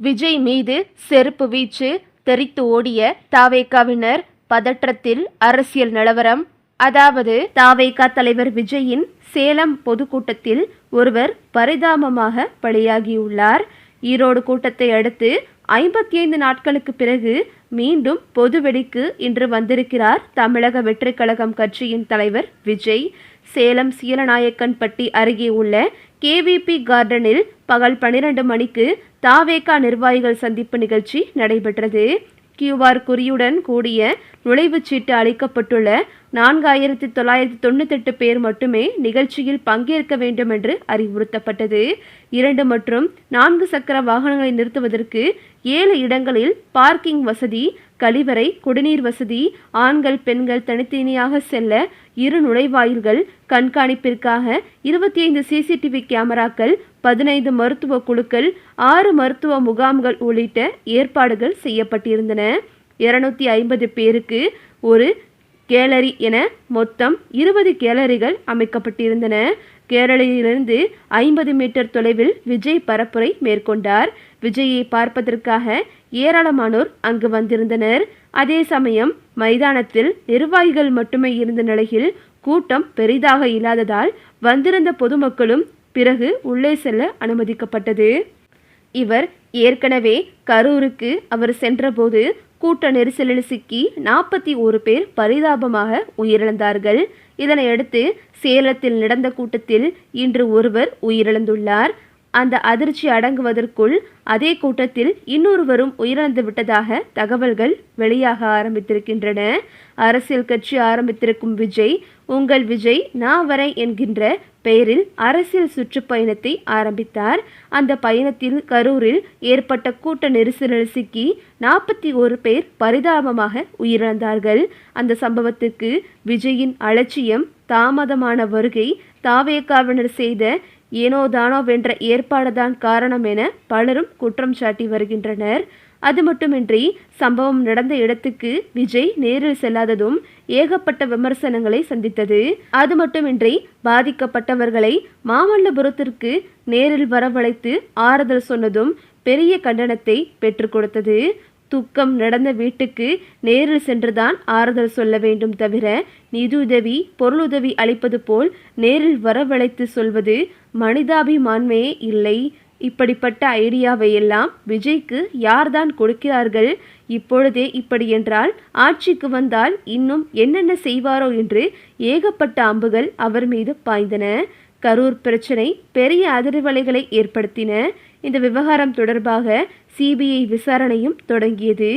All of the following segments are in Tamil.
விஜய் மீது செருப்பு வீச்சு தெறித்து ஓடிய தாவேகாவினர் பதற்றத்தில். அரசியல் நிலவரம். அதாவது தாவேகா தலைவர் விஜயின் சேலம் பொதுக்கூட்டத்தில் ஒருவர் பரிதாபமாக பலியாகியுள்ளார். ஈரோடு கூட்டத்தை அடுத்து 55 நாட்களுக்கு பிறகு மீண்டும் பொது வெடிக்கு இன்று வந்திருக்கிறார் தமிழக வெற்றிக் கழகம் கட்சியின் தலைவர் விஜய். சேலம் சீலநாயக்கன்பட்டி அருகே உள்ள கேவிபி கார்டனில் பகல் 12 மணிக்கு தாவேகா நிர்வாகிகள் சந்திப்பு நிகழ்ச்சி நடைபெற்றது. QR குறியுடன் கூடிய நுழைவுச்சீட்டு அளிக்கப்பட்டுள்ள 4998 பேர் மட்டுமே நிகழ்ச்சியில் பங்கேற்க வேண்டும் என்று அறிவுறுத்தப்பட்டது. 2 மற்றும் 4 சக்கர வாகனங்களை நிறுத்துவதற்கு 7 இடங்களில் பார்க்கிங் வசதி, கழிவறை, குடிநீர் வசதி, ஆண்கள் பெண்கள் தனித்தனியாக செல்ல 2 நுழைவாயில்கள், கண்காணிப்பிற்காக 25 CCTV கேமராக்கள், 15 மருத்துவ குழுக்கள், 6 மருத்துவ முகாம்கள் உள்ளிட்ட ஏற்பாடுகள் செய்யப்பட்டிருந்தன. 250 பேருக்கு ஒரு கேலரி என மொத்தம் 20 கேலரிகள் அமைக்கப்பட்டிருந்தன. கேரளிலிருந்து 50 மீட்டர் தொலைவில் விஜய் பரப்புரை மேற்கொண்டார். விஜயை பார்ப்பதற்காக ஏராளமானோர் அங்கு வந்திருந்தனர். அதே சமயம் மைதானத்தில் நிர்வாகிகள் மட்டுமே இருந்த நிலையில் கூட்டம் பெரிதாக இல்லாததால் வந்திருந்த பொதுமக்களும் பிறகு உள்ளே செல்ல அனுமதிக்கப்பட்டது. இவர் ஏற்கனவே கரூருக்கு அவர் சென்றபோது கூட்ட நெரிசலில் சிக்கி 41 பேர் பரிதாபமாக உயிரிழந்தார்கள். இதனையடுத்து சேலத்தில் நடந்த கூட்டத்தில் இன்று ஒருவர் உயிரிழந்துள்ளார். அந்த அதிர்ச்சி அடங்குவதற்குள் அதே கூட்டத்தில் இன்னொருவரும் உயிரிழந்து விட்டதாக தகவல்கள் வெளியாக ஆரம்பித்திருக்கின்றன. அரசியல் கட்சி ஆரம்பித்திருக்கும் விஜய் உங்கள் விஜய் நான் வரேன் என்கின்ற பெயரில் அரசியல் சுற்றுப்பயணத்தை ஆரம்பித்தார். அந்த பயணத்தில் கரூரில் ஏற்பட்ட கூட்ட நெரிசலில் சிக்கி 41 பேர் பரிதாபமாக உயிரிழந்தார்கள். அந்த சம்பவத்துக்கு விஜயின் அலட்சியம், தாமதமான வருகை, தாவேகாவினர் செய்த ஏனோதானோவென்ற ஏற்பாடுதான் காரணம் என பலரும் குற்றம் சாட்டி வருகின்றனர். அது மட்டுமின்றி சம்பவம் நடந்த இடத்துக்கு விஜய் நேரில் செல்லாததும் ஏகப்பட்ட விமர்சனங்களை சந்தித்தது. அது மட்டுமின்றி பாதிக்கப்பட்டவர்களை மாமல்லபுரத்திற்கு நேரில் வரவழைத்து ஆறுதல் சொன்னதும் பெரிய கண்டனத்தை பெற்றுக் கொடுத்தது. துக்கம் நடந்த வீட்டுக்கு நேரில் சென்றுதான் ஆறுதல் சொல்ல வேண்டும் தவிர நிதியுதவி, பொருளுதவி அளிப்பது போல் நேரில் வரவழைத்து சொல்வது மனிதாபிமானமே இல்லை. இப்படிப்பட்ட ஐடியாவை எல்லாம் விஜய்க்கு யார்தான் கொடுக்கிறார்கள்? இப்பொழுதே இப்படி என்றால் ஆட்சிக்கு வந்தால் இன்னும் என்னென்ன செய்வாரோ என்று ஏகப்பட்ட அம்புகள் அவர் மீது பாய்ந்தன. கரூர் பிரச்சனை பெரிய அதிர்வலைகளை ஏற்படுத்தின. இந்த விவகாரம் தொடர்பாக CBI விசாரணையும் தொடங்கியது.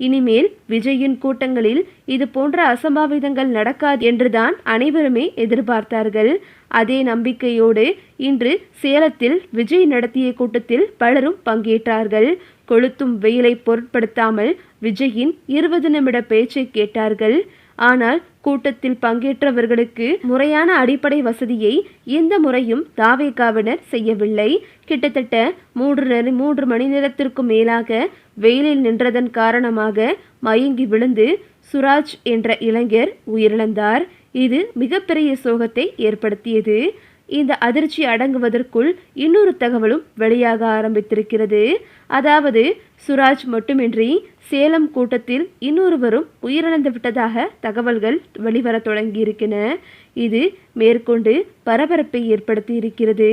இனிமேல் விஜயின் கூட்டங்களில் இது போன்ற அசம்பாவிதங்கள் நடக்காது என்றுதான் அனைவருமே எதிர்பார்த்தார்கள். அதே நம்பிக்கையோடு இன்று சேலத்தில் விஜய் நடத்திய கூட்டத்தில் பலரும் பங்கேற்றார்கள். கொளுத்தும் வெயிலை பொருட்படுத்தாமல் விஜயின் 20 நிமிட பேச்சை கேட்டார்கள். ஆனால் கூட்டத்தில் பங்கேற்றவர்களுக்கு முறையான அடிப்படை வசதியை எந்த முறையும் தாவேகாவினர் செய்யவில்லை. கிட்டத்தட்ட 3 மணி நேரத்திற்கும் மேலாக வெயிலில் நின்றதன் காரணமாக மயங்கி விழுந்து சுராஜ் என்ற இளைஞர் உயிரிழந்தார். இது மிகப்பெரிய சோகத்தை ஏற்படுத்தியது. இந்த அதிர்ச்சி அடங்குவதற்குள் இன்னொரு தகவலும் வெளியாக ஆரம்பித்திருக்கிறது. அதாவது சுராஜ் மட்டுமின்றி சேலம் கூட்டத்தில் இன்னொருவரும் உயிரிழந்து விட்டதாக தகவல்கள் வெளிவர தொடங்கியிருக்கின. இது மேற்கொண்டு பரபரப்பை ஏற்படுத்தி இருக்கிறது.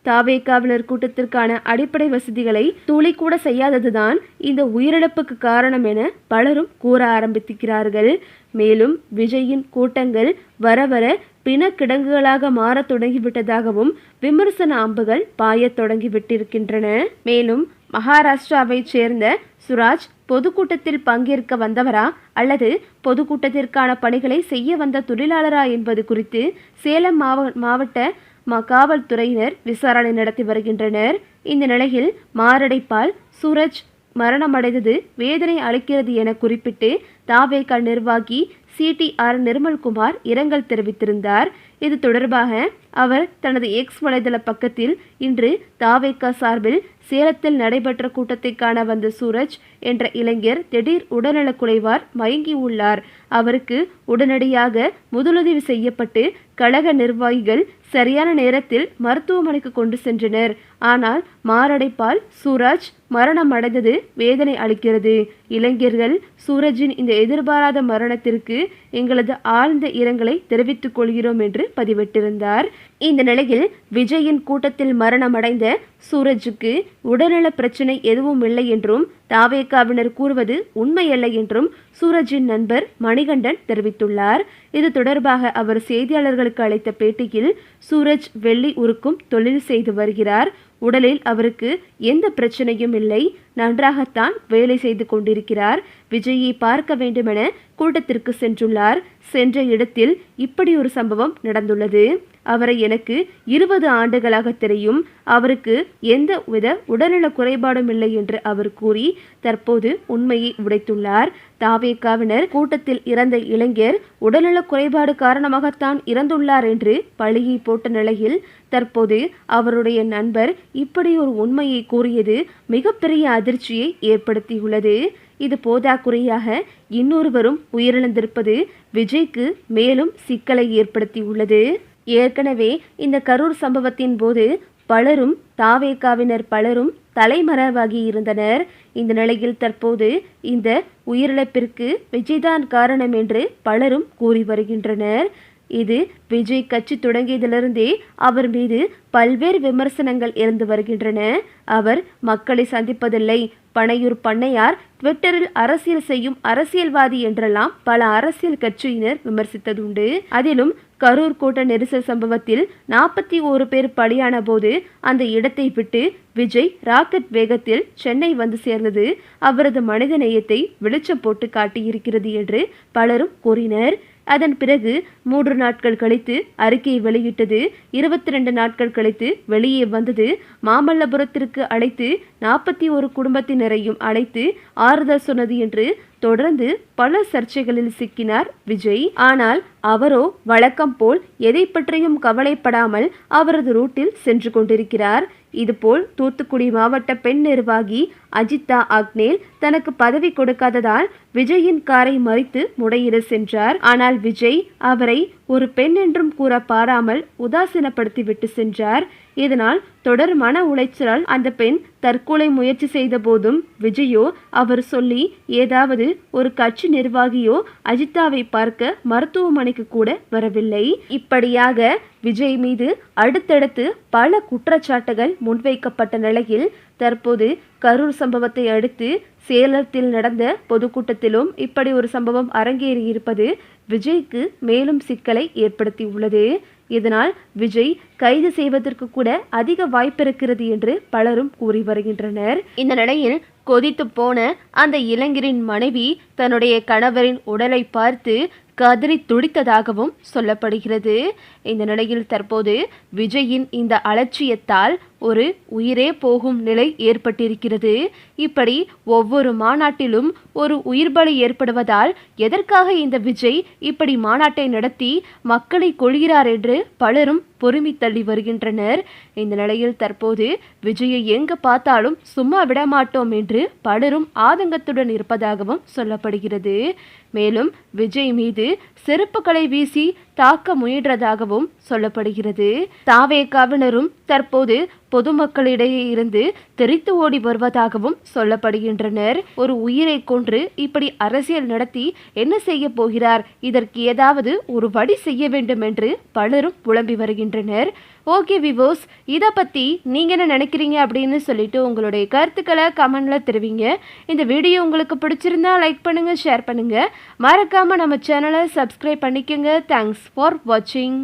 தாவேகாவினர் கூட்டத்திற்கான அடிப்படை வசதிகளை துளி கூட செய்யாததுதான் இந்த உயிரிழப்புக்கு காரணம் என பலரும் கூற ஆரம்பித்திருக்கிறார்கள். மேலும் விஜயின் கூட்டங்கள் வர வர பிணக்கிடங்குகளாக மாற தொடங்கிவிட்டதாகவும் விமர்சன அம்புகள் பாயத் தொடங்கிவிட்டிருக்கின்றன. மேலும் மகாராஷ்டிராவை சேர்ந்த சுராஜ் பொதுக்கூட்டத்தில் பங்கேற்க வந்தவரா அல்லது பொதுக்கூட்டத்திற்கான பணிகளை செய்ய வந்த தொழிலாளரா என்பது குறித்து சேலம் மாவட்ட காவல்துறையினர் விசாரணை நடத்தி வருகின்றனர். இந்த நிலையில் மாரடைப்பால் சூரஜ் மரணமடைந்தது வேதனை அளிக்கிறது என குறிப்பிட்டு தாவேகா நிர்வாகி CTR நிர்மல்குமார் இரங்கல் தெரிவித்திருந்தார். இது தொடர்பாக அவர் தனது எக்ஸ் வலைதள பக்கத்தில் இன்று தாவேகா சார்பில் சேலத்தில் நடைபெற்ற கூட்டத்தை காண வந்த சூரஜ் என்ற இளைஞர் திடீர் உடல்நலக்குறைவார் மயங்கி உள்ளார். அவருக்கு உடனடியாக முதலுதவி செய்யப்பட்டு கழக நிர்வாகிகள் சரியான நேரத்தில் மருத்துவமனைக்கு கொண்டு சென்றனர். ஆனால் மாரடைப்பால் சூரஜ் மரணம் அடைந்தது வேதனை அளிக்கிறது. இளைஞர்கள் சூரஜின் இந்த எதிர்பாராத மரணத்திற்கு எங்களது ஆழ்ந்த இரங்கலை தெரிவித்துக் கொள்கிறோம் என்று பதிவிட்டிருந்தார். இந்த நிலையில் விஜயின் கூட்டத்தில் மரணமடைந்த சூரஜுக்கு உடல்நல பிரச்சனை எதுவும் இல்லை என்றும் தாவேகாவினர் கூறுவது உண்மையல்ல என்றும் சூரஜின் நண்பர் மணிகண்டன் தெரிவித்துள்ளார். இது தொடர்பாக அவர் செய்தியாளர்களுக்கு அளித்த பேட்டியில் சூரஜ் வெள்ளி உருக்கும் தொழில் செய்து வருகிறார். உடலில் அவருக்கு எந்த பிரச்சனையும் இல்லை, நன்றாகத்தான் வேலை செய்து கொண்டிருக்கிறார். விஜயை பார்க்க வேண்டுமென கூட்டத்திற்கு சென்றுள்ளார். சென்ற இடத்தில் இப்படி ஒரு சம்பவம் நடந்துள்ளது. அவரை எனக்கு 20 ஆண்டுகளாக தெரியும். அவருக்கு எந்த வித உடல்நல குறைபாடும் இல்லை என்று அவர் கூறி தற்போது உண்மையை உடைத்துள்ளார். தாவேகாவினர் கூட்டத்தில் இறந்த இளைஞர் உடல்நல குறைபாடு காரணமாகத்தான் இறந்துள்ளார் என்று பழியை போட்ட நிலையில் தற்போது அவருடைய நண்பர் இப்படி ஒரு உண்மையை கூறியது மிகப்பெரிய அதிர்ச்சியை ஏற்படுத்தியுள்ளது. இது போதாக்குறையாக இன்னொருவரும் உயிரிழந்திருப்பது விஜய்க்கு மேலும் சிக்கலை ஏற்படுத்தியுள்ளது. ஏற்கனவே இந்த கரூர் சம்பவத்தின் போது பலரும் தாவேகாவினர் பலரும் தலைமறைவாகி இருந்தனர். இந்த நிலையில் தற்போது இந்த உயிரிழப்பிற்கு விஜய்தான் காரணம் என்று பலரும் கூறி வருகின்றனர். இது விஜய் கட்சி தொடங்கியதிலிருந்தே அவர் மீது பல்வேறு விமர்சனங்கள் இருந்து வருகின்றன. அவர் மக்களை சந்திப்பதில்லை, பனையூர் பண்ணையார் ட்விட்டரில் அரசியல் செய்யும் அரசியல்வாதி என்றெல்லாம் பல அரசியல் கட்சியினர் விமர்சித்ததுண்டு. அதிலும் கரூர் கூட்ட நெரிசல் சம்பவத்தில் 41 பேர் பலியான போது அந்த இடத்தை விட்டு விஜய் ராக்கெட் வேகத்தில் சென்னை வந்து சேர்ந்தது அவரது மனிதநேயத்தை வெளிச்சம் போட்டு காட்டியிருக்கிறது என்று பலரும் கூறினர். அதன் பிறகு 3 நாட்கள் கழித்து அறிக்கையை வெளியிட்டது. 22 நாட்கள் கழித்து வெளியே வந்தது. மாமல்லபுரத்திற்கு அழைத்து 41 குடும்பத்தினரையும் அழைத்து ஆறுதல் சொன்னது என்று தொடர்ந்து பல சர்ச்சைகளில் சிக்கினார் விஜய். ஆனால் அவரோ வழக்கம் போல் எதை பற்றியும் கவலைப்படாமல் அவரது ரூட்டில் சென்று கொண்டிருக்கிறார். இதுபோல் தூத்துக்குடி மாவட்ட பெண் நிர்வாகி அஜிதா ஆக்னேல் தனக்கு பதவி கொடுக்காததால் விஜயின் காரை மறித்து முறையிட சென்றார். ஆனால் விஜய் அவரை ஒரு பெண் என்றும் கூற பாராமல் உதாசீனப்படுத்திவிட்டு சென்றார். இதனால் தொடர் மன உளைச்சலால் அந்த பெண் தற்கொலை முயற்சி செய்த போதும் விஜயோ அவர் சொல்லி ஏதாவது ஒரு கட்சி நிர்வாகியோ அஜிதாவை பார்க்க மருத்துவமனைக்கு கூட வரவில்லை. இப்படியாக விஜய் மீது அடுத்தடுத்து பல குற்றச்சாட்டுகள் முன்வைக்கப்பட்ட நிலையில் தற்போது கரூர் சம்பவத்தை அடுத்து சேலத்தில் நடந்த பொதுக்கூட்டத்திலும் இப்படி ஒரு சம்பவம் அரங்கேறி இருப்பது விஜய்க்கு மேலும் சிக்கலை ஏற்படுத்தியுள்ளது. இதனால் விஜய் கைது செய்வதற்கு கூட அதிக வாய்ப்பு இருக்கிறது என்று பலரும் கூறி வருகின்றனர். இந்த நிலையில் கொதித்து போன அந்த இளைஞரின் மனைவி தன்னுடைய கணவரின் உடலை பார்த்து கதறி துடித்ததாகவும் சொல்லப்படுகிறது. இந்த நிலையில் தற்போது விஜயின் இந்த அலட்சியத்தால் ஒரு உயிரே போகும் நிலை ஏற்பட்டிருக்கிறது. இப்படி ஒவ்வொரு மாநாட்டிலும் ஒரு உயிர்பலி ஏற்படுவதால் எதற்காக இந்த விஜய் இப்படி மாநாட்டை நடத்தி மக்களை கொள்கிறார் என்று பலரும் பொறுமி தள்ளி வருகின்றனர். இந்த நிலையில் தற்போது விஜயை எங்கு பார்த்தாலும் சும்மா விடமாட்டோம் என்று பலரும் ஆதங்கத்துடன் இருப்பதாகவும் சொல்லப்படுகிறது. மேலும் விஜய் மீது செருப்புகளை வீசி தாக்க முயன்றதாகவும் சொல்லப்படுகிறது. தாவேகாவினரும் தற்போது பொதுமக்களிடையே இருந்து தெரித்து ஓடி வருவதாகவும் சொல்லப்படுகின்றனர். ஒரு உயிரை கொன்று இப்படி அரசியல் நடத்தி என்ன செய்ய போகிறார்? இதற்கு ஏதாவது ஒரு வழி செய்ய வேண்டும் என்று பலரும் புலம்பி வருகின்றனர். ஓகே விவோஸ், இதை பற்றி நீங்கள் என்ன நினைக்கிறீங்க அப்படின்னு சொல்லிட்டு உங்களுடைய கருத்துக்களை கமெண்ட்ல தெரிவிங்க. இந்த வீடியோ உங்களுக்கு பிடிச்சிருந்தா லைக் பண்ணுங்கள், ஷேர் பண்ணுங்கள். மறக்காமல் நம்ம சேனலை சப்ஸ்கிரைப் பண்ணிக்கோங்க. தேங்க்ஸ் ஃபார் வாட்சிங்.